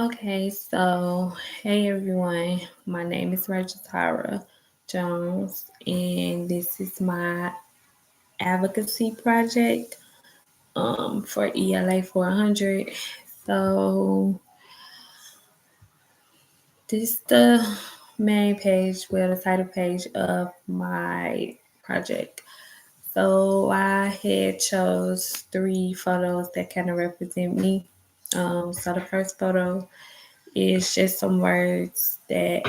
Okay, so hey everyone, my name is Rachel Tyra Jones, and this is my advocacy project for ELA 400. So this is the main page, well, the title page of my project. So I had chose 3 photos that kind of represent me. So the first photo is just some words that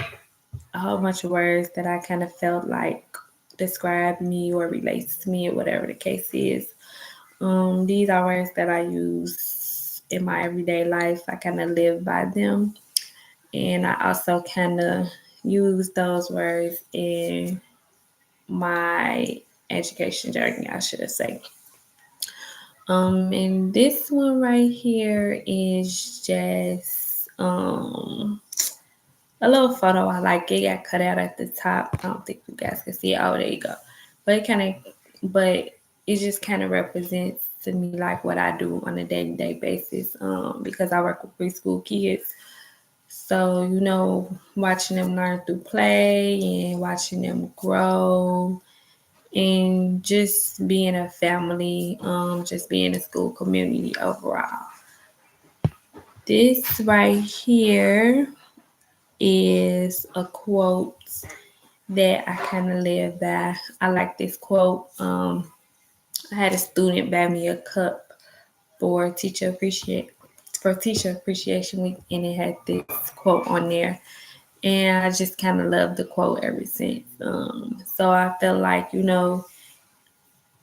a whole bunch of words that I kind of felt like describe me or relates to me or whatever the case is. These are words that I use in my everyday life. I kind of live by them, and I also kind of use those words in my education journey, I should say. And this one right here is just a little photo. I like it. Got cut out at the top. I don't think you guys can see it. Oh, there you go. But but it just kind of represents to me like what I do on a day-to-day basis. Because I work with preschool kids, so watching them learn through play and watching them grow, and just being a family, just being a school community overall. This right here is a quote that I kind of live by. I like this quote. I had a student buy me a cup for Teacher Appreciation Week, and it had this quote on there, and I just kind of love the quote ever since. So I feel like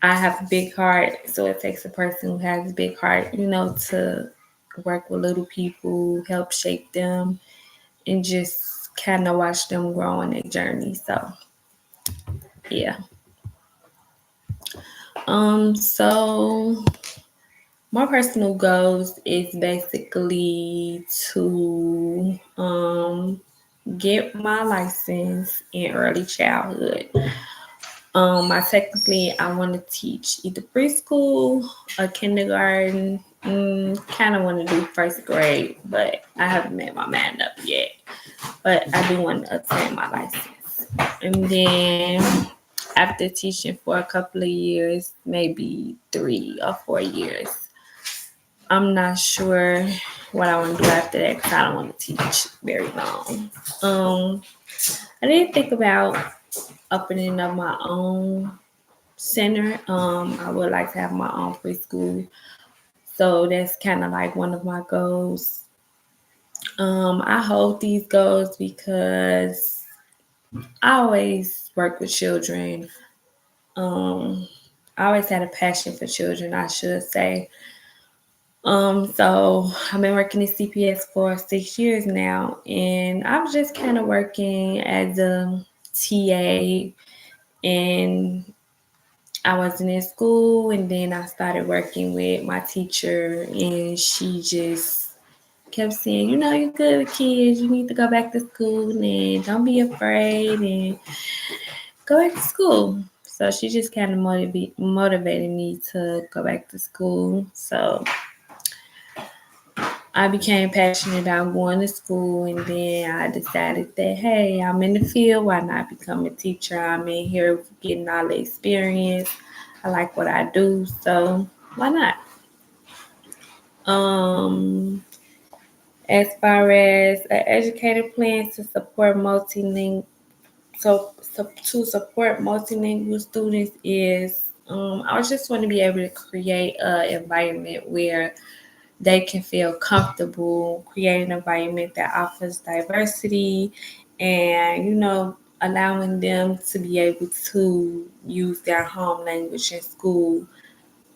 I have a big heart, so it takes a person who has a big heart, to work with little people, help shape them, and just kind of watch them grow on their journey. So yeah. So my personal goals is basically to get my license in early childhood. I want to teach either preschool or kindergarten. Kind of want to do first grade, but I haven't made my mind up yet. But I do want to obtain my license, and then after teaching for a couple of years, maybe 3 or 4 years, I'm not sure what I want to do after that because I don't want to teach very long. Um, I did think about opening up my own center. I would like to have my own preschool. So that's kind of like one of my goals. I hold these goals because I always work with children. Um, I always had a passion for children, I should say. So I've been working in CPS for 6 years now, and I was just kind of working as a TA, and I wasn't in school, and then I started working with my teacher, and she just kept saying, you're good with kids, you need to go back to school, and don't be afraid, and go back to school. So she just kind of motivated me to go back to school. So I became passionate about going to school, and then I decided that, hey, I'm in the field. Why not become a teacher? I'm in here getting all the experience. I like what I do, so why not? Um, as far as an educator plans to support multilingual, to support multilingual students is, I just want to be able to create an environment where they can feel comfortable, create an environment that offers diversity, and allowing them to be able to use their home language in school.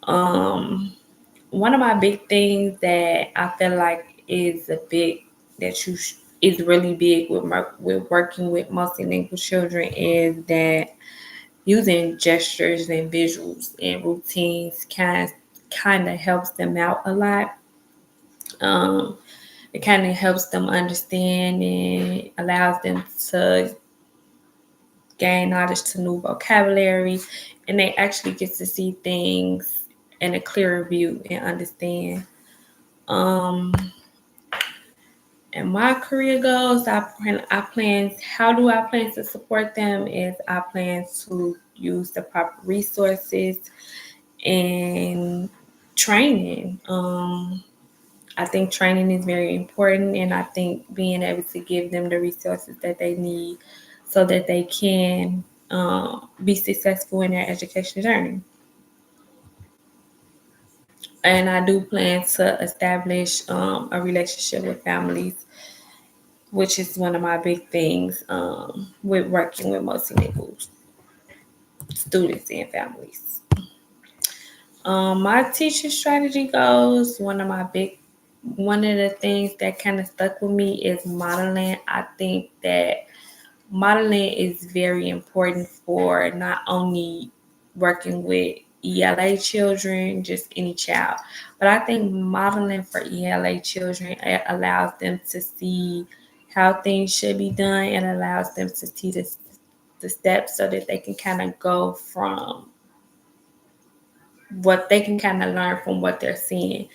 One of my big things that I feel like is a big that is really big with working with multilingual children is that using gestures and visuals and routines kind of helps them out a lot. Um, it kind of helps them understand and allows them to gain knowledge to new vocabulary, and they actually get to see things in a clearer view and understand. Um, And my career goals, how do I plan to support them is I plan to use the proper resources and training. I think training is very important, and I think being able to give them the resources that they need so that they can be successful in their education journey. And I do plan to establish a relationship with families, which is one of my big things with working with multilingual students and families. My teaching strategy goes, one of the things that kind of stuck with me is modeling. I think that modeling is very important for not only working with ELA children, just any child, but I think modeling for ELA children, it allows them to see how things should be done and allows them to see the steps so that they can kind of go from what they can kind of learn from what they're seeing.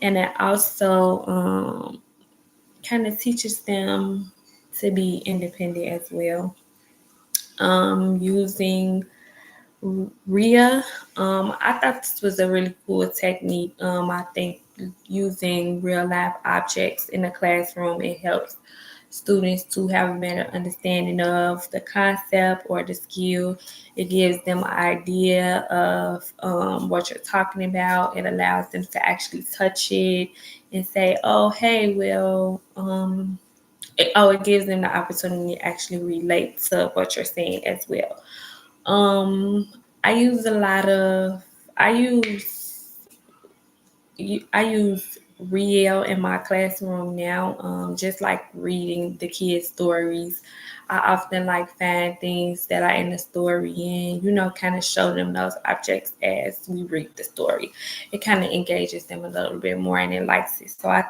And it also kind of teaches them to be independent as well. Using RIA, I thought this was a really cool technique. I think using real life objects in the classroom, it helps students to have a better understanding of the concept or the skill. It gives them an idea of what you're talking about. It allows them to actually touch it and say, oh, hey, well, it gives them the opportunity to actually relate to what you're saying as well. Um, I use a lot of I use Riel in my classroom now. Just like reading the kids' stories. I often like find things that are in the story and kind of show them those objects as we read the story. It kind of engages them a little bit more and it likes it. So I